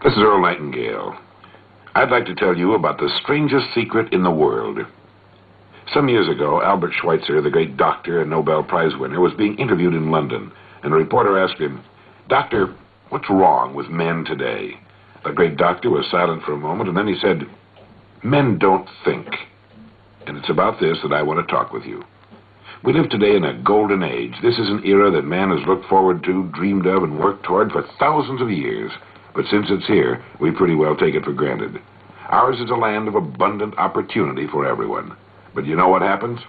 This is Earl Nightingale. I'd like to tell you about the strangest secret in the world. Some years ago, Albert Schweitzer, the great doctor and Nobel Prize winner, was being interviewed in London, and a reporter asked him, "Doctor, what's wrong with men today?" The great doctor was silent for a moment, and then he said, "Men don't think." And it's about this that I want to talk with you. We live today in a golden age. This is an era that man has looked forward to, dreamed of, and worked toward for thousands of years. But since it's here, we pretty well take it for granted. Ours is a land of abundant opportunity for everyone. But you know what happens?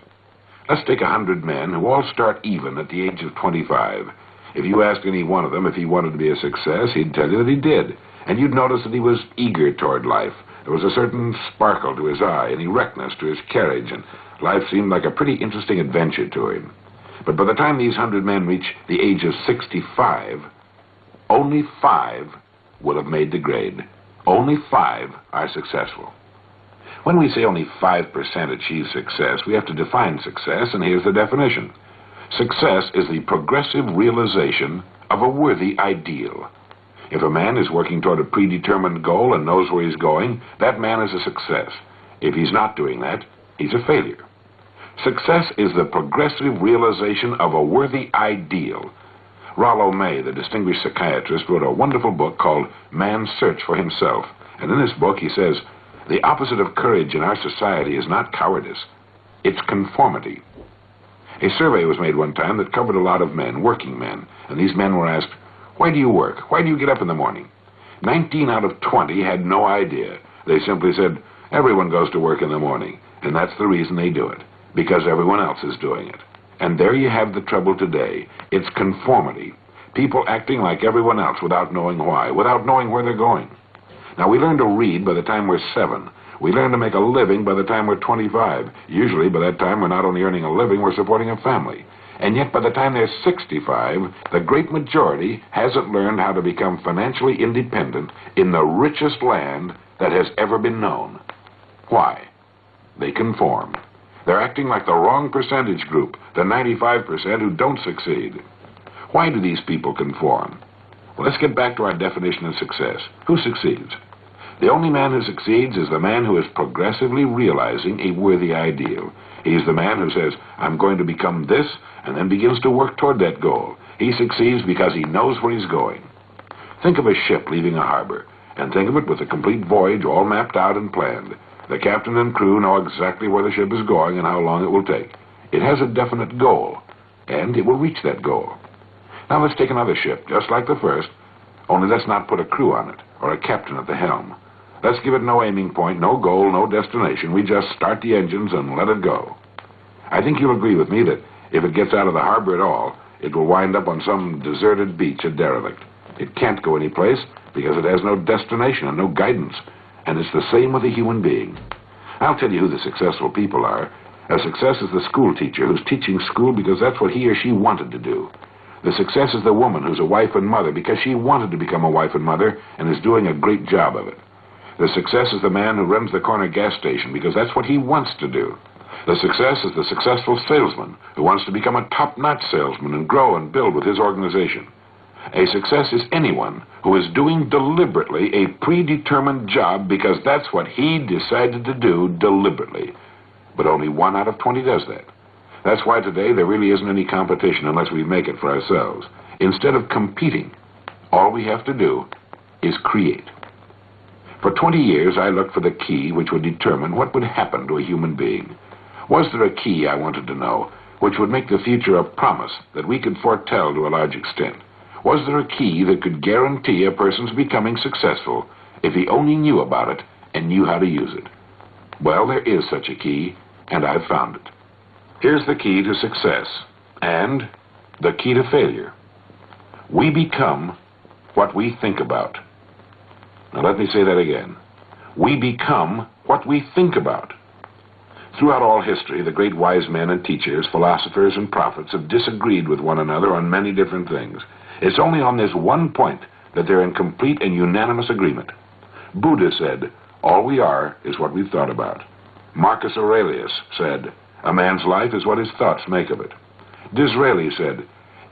Let's take 100 men who all start even at the age of 25. If you asked any one of them if he wanted to be a success, he'd tell you that he did. And you'd notice that he was eager toward life. There was a certain sparkle to his eye, an erectness to his carriage, and life seemed like a pretty interesting adventure to him. But by the time these 100 men reach the age of 65, only 5 will have made the grade. Only 5 are successful. When we say only 5% achieve success, we have to define success, and here's the definition. Success is the progressive realization of a worthy ideal. If a man is working toward a predetermined goal and knows where he's going, that man is a success. If he's not doing that, he's a failure. Success is the progressive realization of a worthy ideal. Rollo May, the distinguished psychiatrist, wrote a wonderful book called Man's Search for Himself. And in this book he says, the opposite of courage in our society is not cowardice, it's conformity. A survey was made one time that covered a lot of men, working men, and these men were asked, "Why do you work? Why do you get up in the morning?" 19 out of 20 had no idea. They simply said, everyone goes to work in the morning, and that's the reason they do it, because everyone else is doing it. And there you have the trouble today. It's conformity. People acting like everyone else without knowing why, without knowing where they're going. Now, we learn to read by the time we're 7. We learn to make a living by the time we're 25. Usually, by that time, we're not only earning a living, we're supporting a family. And yet, by the time they're 65, the great majority hasn't learned how to become financially independent in the richest land that has ever been known. Why? They conform. They're acting like the wrong percentage group, the 95% who don't succeed. Why do these people conform? Well, let's get back to our definition of success. Who succeeds? The only man who succeeds is the man who is progressively realizing a worthy ideal. He's the man who says, I'm going to become this, and then begins to work toward that goal. He succeeds because he knows where he's going. Think of a ship leaving a harbor, and think of it with a complete voyage all mapped out and planned. The captain and crew know exactly where the ship is going and how long it will take. It has a definite goal, and it will reach that goal. Now let's take another ship, just like the first, only let's not put a crew on it, or a captain at the helm. Let's give it no aiming point, no goal, no destination. We just start the engines and let it go. I think you'll agree with me that if it gets out of the harbor at all, it will wind up on some deserted beach, a derelict. It can't go anyplace because it has no destination and no guidance. And it's the same with a human being. I'll tell you who the successful people are. A success is the school teacher who's teaching school because that's what he or she wanted to do. The success is the woman who's a wife and mother because she wanted to become a wife and mother and is doing a great job of it. The success is the man who runs the corner gas station because that's what he wants to do. The success is the successful salesman who wants to become a top-notch salesman and grow and build with his organization. A success is anyone who is doing deliberately a predetermined job because that's what he decided to do deliberately. But only 1 out of 20 does that. That's why today there really isn't any competition unless we make it for ourselves. Instead of competing, all we have to do is create. For 20 years, I looked for the key which would determine what would happen to a human being. Was there a key, I wanted to know, which would make the future a promise that we could foretell to a large extent? Was there a key that could guarantee a person's becoming successful if he only knew about it and knew how to use it? Well, there is such a key, and I've found it. Here's the key to success and the key to failure. We become what we think about. Now let me say that again. We become what we think about. Throughout all history, the great wise men and teachers, philosophers and prophets have disagreed with one another on many different things. It's only on this one point that they're in complete and unanimous agreement. Buddha said, all we are is what we've thought about. Marcus Aurelius said, a man's life is what his thoughts make of it. Disraeli said,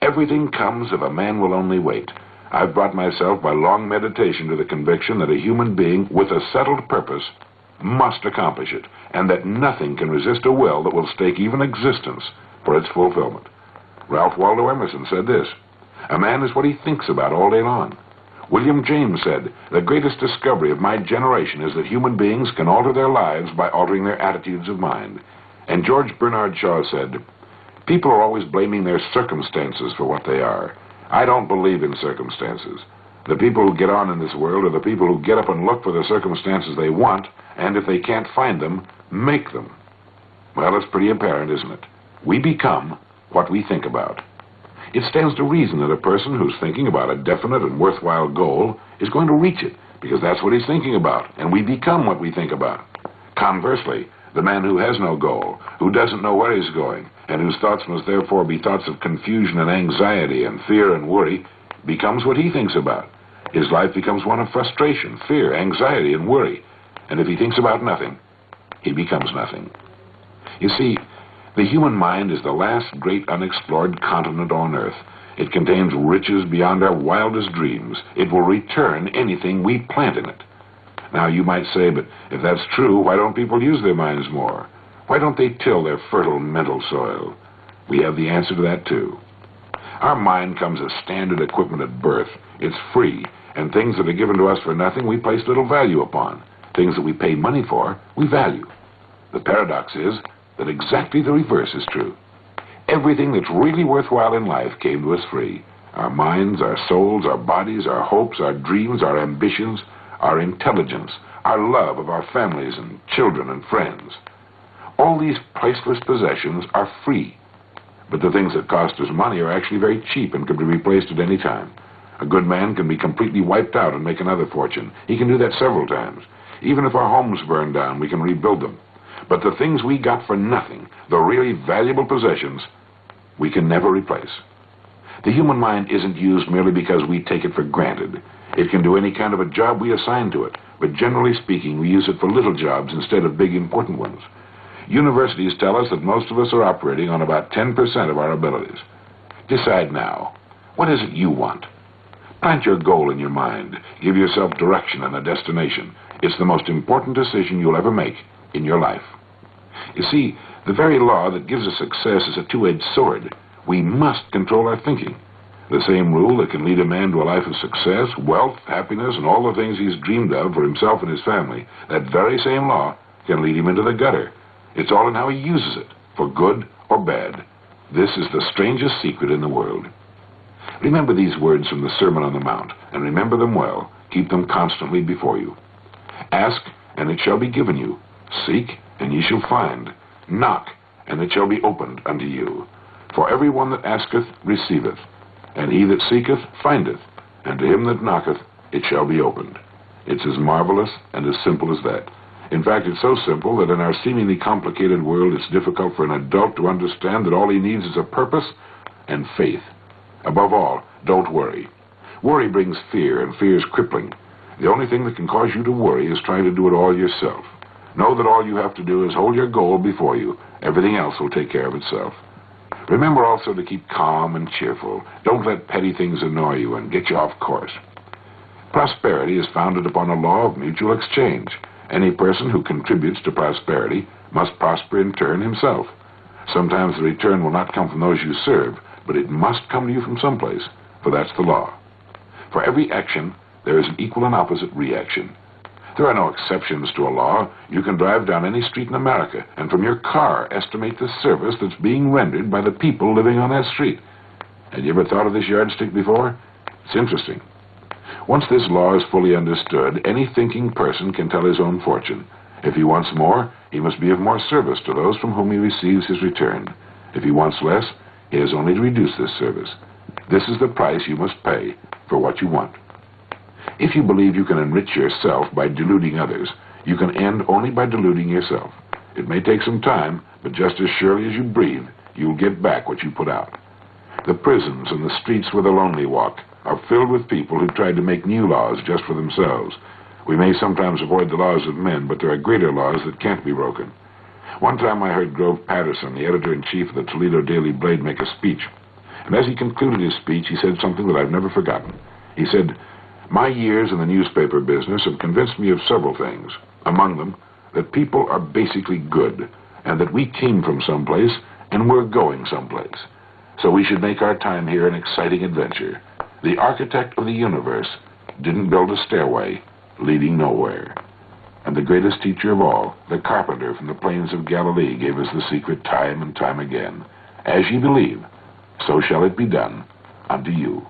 everything comes if a man will only wait. I've brought myself by long meditation to the conviction that a human being with a settled purpose must accomplish it, and that nothing can resist a will that will stake even existence for its fulfillment. Ralph Waldo Emerson said this: "A man is what he thinks about all day long." William James said, "The greatest discovery of my generation is that human beings can alter their lives by altering their attitudes of mind." And George Bernard Shaw said, "People are always blaming their circumstances for what they are. I don't believe in circumstances. The people who get on in this world are the people who get up and look for the circumstances they want, and if they can't find them, make them." Well, it's pretty apparent, isn't it? We become what we think about. It stands to reason that a person who's thinking about a definite and worthwhile goal is going to reach it, because that's what he's thinking about, and we become what we think about. Conversely, the man who has no goal, who doesn't know where he's going, and whose thoughts must therefore be thoughts of confusion and anxiety and fear and worry, becomes what he thinks about. His life becomes one of frustration, fear, anxiety, and worry. And if he thinks about nothing, he becomes nothing. You see, the human mind is the last great unexplored continent on Earth. It contains riches beyond our wildest dreams. It will return anything we plant in it. Now, you might say, but if that's true, why don't people use their minds more? Why don't they till their fertile mental soil? We have the answer to that, too. Our mind comes as standard equipment at birth. It's free, and things that are given to us for nothing we place little value upon. Things that we pay money for, we value. The paradox is that exactly the reverse is true. Everything that's really worthwhile in life came to us free. Our minds, our souls, our bodies, our hopes, our dreams, our ambitions, our intelligence, our love of our families and children and friends. All these priceless possessions are free. But the things that cost us money are actually very cheap and can be replaced at any time. A good man can be completely wiped out and make another fortune. He can do that several times. Even if our homes burn down, we can rebuild them. But the things we got for nothing, the really valuable possessions, we can never replace. The human mind isn't used merely because we take it for granted. It can do any kind of a job we assign to it, but generally speaking, we use it for little jobs instead of big, important ones. Universities tell us that most of us are operating on about 10% of our abilities. Decide now. What is it you want? Plant your goal in your mind. Give yourself direction and a destination. It's the most important decision you'll ever make in your life. You see, the very law that gives us success is a two-edged sword. We must control our thinking. The same rule that can lead a man to a life of success, wealth, happiness, and all the things he's dreamed of for himself and his family, that very same law can lead him into the gutter. It's all in how he uses it, for good or bad. This is the strangest secret in the world. Remember these words from the Sermon on the Mount, and remember them well. Keep them constantly before you. Ask, and it shall be given you. Seek, and ye shall find. Knock, and it shall be opened unto you. For every one that asketh receiveth, and he that seeketh findeth, and to him that knocketh it shall be opened. It's as marvelous and as simple as that. In fact, it's so simple that in our seemingly complicated world, it's difficult for an adult to understand that all he needs is a purpose and faith. Above all, don't worry. Worry brings fear, and fear is crippling. The only thing that can cause you to worry is trying to do it all yourself. Know that all you have to do is hold your goal before you. Everything else will take care of itself. Remember also to keep calm and cheerful. Don't let petty things annoy you and get you off course. Prosperity is founded upon a law of mutual exchange. Any person who contributes to prosperity must prosper in turn himself. Sometimes the return will not come from those you serve, but it must come to you from someplace, for that's the law. For every action, there is an equal and opposite reaction. There are no exceptions to a law. You can drive down any street in America, and from your car estimate the service that's being rendered by the people living on that street. Had you ever thought of this yardstick before? It's interesting. Once this law is fully understood, any thinking person can tell his own fortune. If he wants more, he must be of more service to those from whom he receives his return. If he wants less, he has only to reduce this service. This is the price you must pay for what you want. If you believe you can enrich yourself by deluding others, you can end only by deluding yourself. It may take some time, but just as surely as you breathe, you'll get back what you put out. The prisons and the streets where the lonely walk are filled with people who tried to make new laws just for themselves. We may sometimes avoid the laws of men, but there are greater laws that can't be broken. One time I heard Grove Patterson, the editor-in-chief of the Toledo Daily Blade, make a speech. And as he concluded his speech, he said something that I've never forgotten. He said, "My years in the newspaper business have convinced me of several things. Among them, that people are basically good, and that we came from someplace, and we're going someplace. So we should make our time here an exciting adventure. The architect of the universe didn't build a stairway leading nowhere." And the greatest teacher of all, the carpenter from the plains of Galilee, gave us the secret time and time again. As ye believe, so shall it be done unto you.